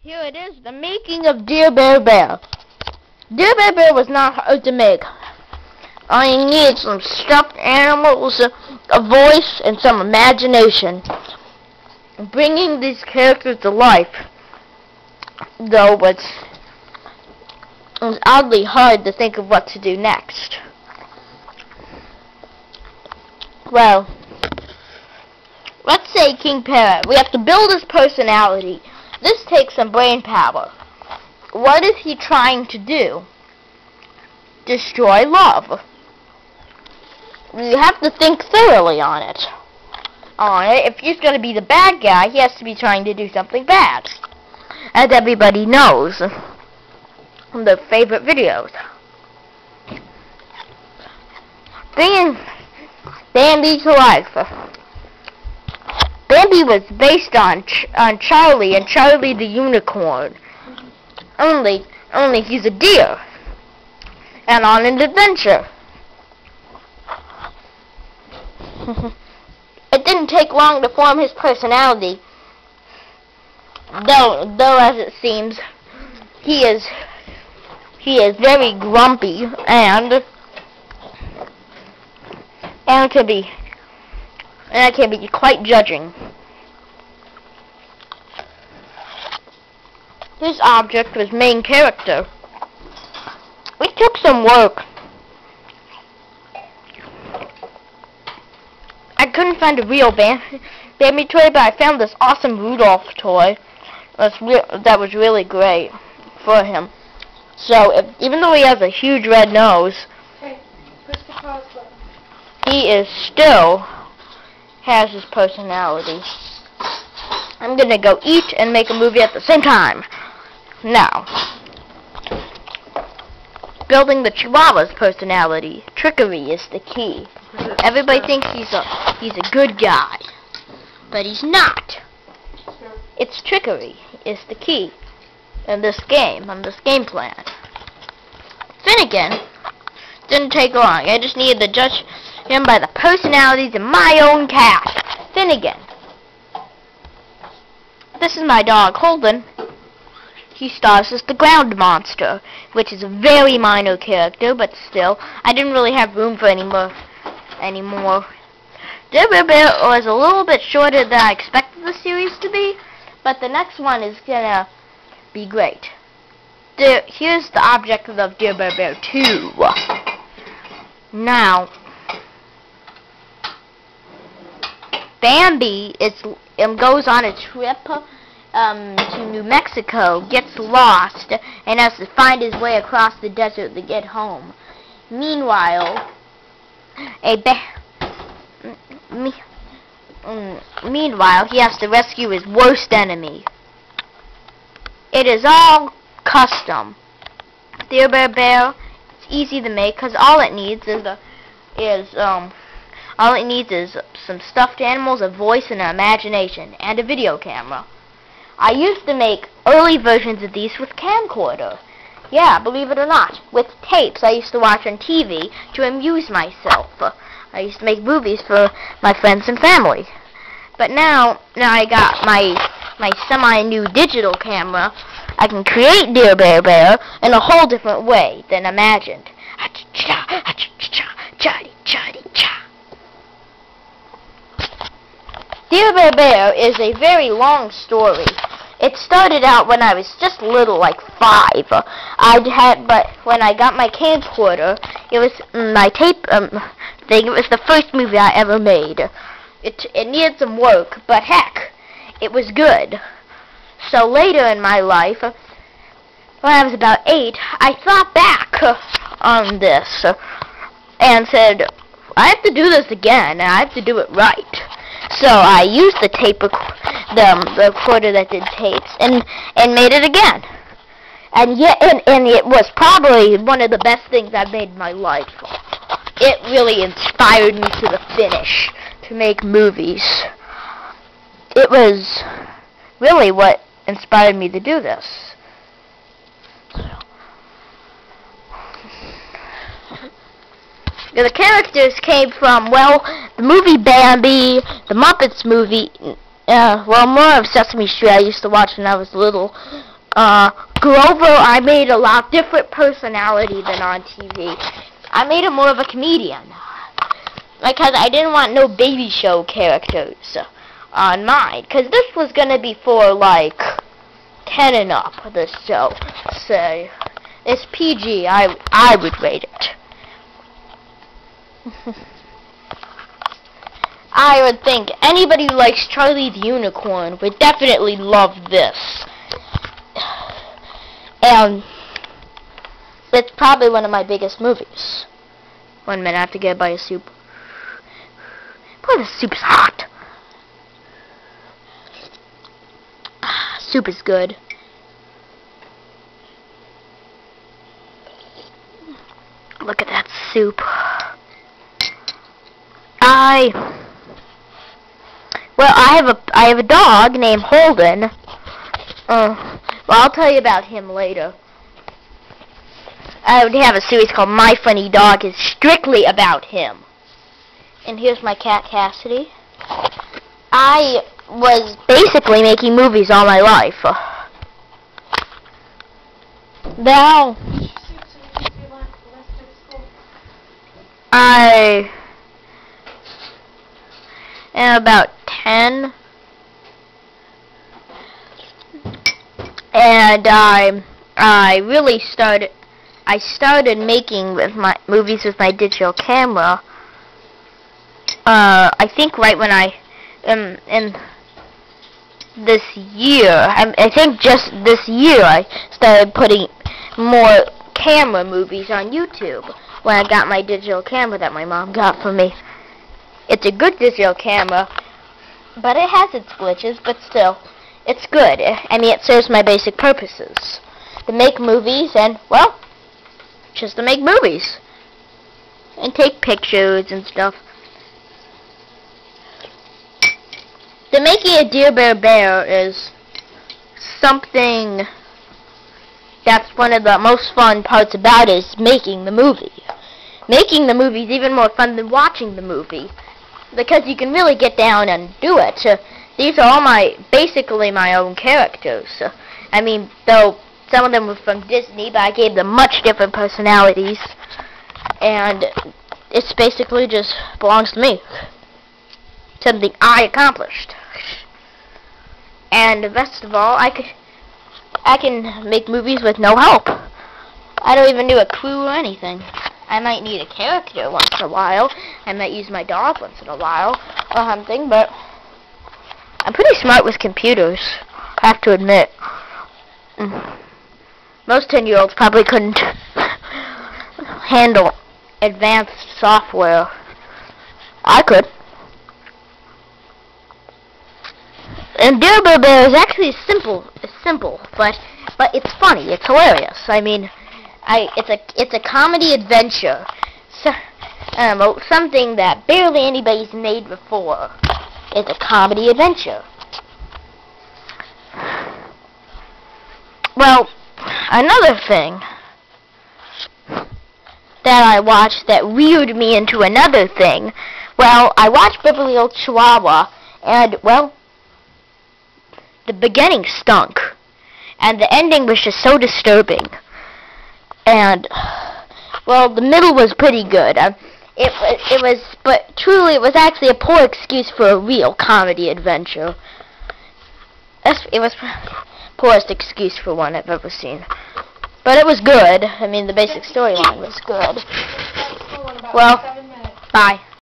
Here it is, the making of Dear Bear Bear. Dear Bear Bear was not hard to make. All you need is some stuffed animals, a voice, and some imagination. Bringing these characters to life, though, was oddly hard to think of what to do next. Well, let's say King Parrot. We have to build his personality. This takes some brain power. What is he trying to do? Destroy love. You have to think thoroughly on it. If he's going to be the bad guy, he has to be trying to do something bad. As everybody knows from their favorite videos. Bringing Bambi to life. Bambi was based on Charlie and Charlie the Unicorn. Only he's a deer. And on an adventure. It didn't take long to form his personality. Though as it seems, he is very grumpy and can be quite judging. His object was main character. It took some work. I couldn't find a real Bambi toy, but I found this awesome Rudolph toy. That was really great for him. So, even though he has a huge red nose, he still has his personality. I'm gonna go eat and make a movie at the same time. Now, building the Chihuahua's personality. Trickery is the key. Everybody thinks he's a good guy, but he's not. It's trickery is the key in this game, on this game plan. Finnegan didn't take long. I just needed to judge him by the personalities in my own cat, Finnegan. This is my dog, Holden. He stars as the ground monster, which is a very minor character, but still, I didn't really have room for any more. Dear Bear Bear was a little bit shorter than I expected the series to be, but the next one is gonna be great. Here's the object of Dear Bear Bear 2. Now, Bambi goes on a trip to New Mexico, gets lost, and has to find his way across the desert to get home. Meanwhile, he has to rescue his worst enemy. It is all custom. Dear Bear Bear, it's easy to make because all it needs is some stuffed animals, a voice, and an imagination, and a video camera. I used to make early versions of these with camcorder. Yeah, believe it or not, with tapes I used to watch on TV to amuse myself. I used to make movies for my friends and family. But now I got my semi-new digital camera, I can create Dear Bear Bear in a whole different way than imagined. Dear Bear Bear is a very long story. It started out when I was just little, like 5. But when I got my camcorder, it was my tape thing. It was the first movie I ever made. It needed some work, but heck, it was good. So later in my life, when I was about 8, I thought back on this and said, I have to do this again, and I have to do it right. So I used the tape the recorder that did tapes and made it again. And it was probably one of the best things I've made in my life. It really inspired me to the finish to make movies. It was really what inspired me to do this. The characters came from, well, the movie Bambi, the Muppets movie, Well, more of Sesame Street I used to watch when I was little. Grover, I made a lot different personality than on TV. I made him more of a comedian. Because I didn't want no baby show characters on mine. Because this was going to be for, like, 10 and up, this show. So, it's PG. I would rate it. I would think anybody who likes Charlie the Unicorn would definitely love this. And it's probably one of my biggest movies. 1 minute, I have to get by a soup. Boy, the soup's hot. Soup is good. Look at that soup. Well, I have a dog named Holden. Well, I'll tell you about him later. I would have a series called My Funny Dog. It's strictly about him. And here's my cat, Cassidy. I was basically making movies all my life. Now, I am about 10. And I really started making movies with my digital camera. I think right when in this year, I think just this year I started putting more camera movies on YouTube when I got my digital camera that my mom got for me. It's a good digital camera, but it has its glitches, but still, it's good. I mean, it serves my basic purposes. To make movies and, well, just to make movies. And take pictures and stuff. The making a Dear Bear is something that's one of the most fun parts about it, is making the movie. Making the movie is even more fun than watching the movie, because you can really get down and do it. These are all basically my own characters. I mean, though some of them were from Disney, but I gave them much different personalities, and it's basically just belongs to me. Something I accomplished. And best of all, I can make movies with no help. I don't even do a crew or anything. I might need a character once in a while. I might use my dog once in a while or something, but I'm pretty smart with computers, I have to admit. Most 10-year-olds probably couldn't handle advanced software. I could. And Dear Bear is actually simple, but it's funny. It's hilarious. I mean, it's a comedy adventure. So, something that barely anybody's made before. It's a comedy adventure. Well, another thing that I watched that reared me into another thing. Well, I watched Beverly Hills Chihuahua, and well, the beginning stunk, and the ending was just so disturbing. And well, the middle was pretty good. But truly, it was actually a poor excuse for a real comedy adventure. It was poorest excuse for one I've ever seen. But it was good. I mean, the basic storyline was good. Well, bye.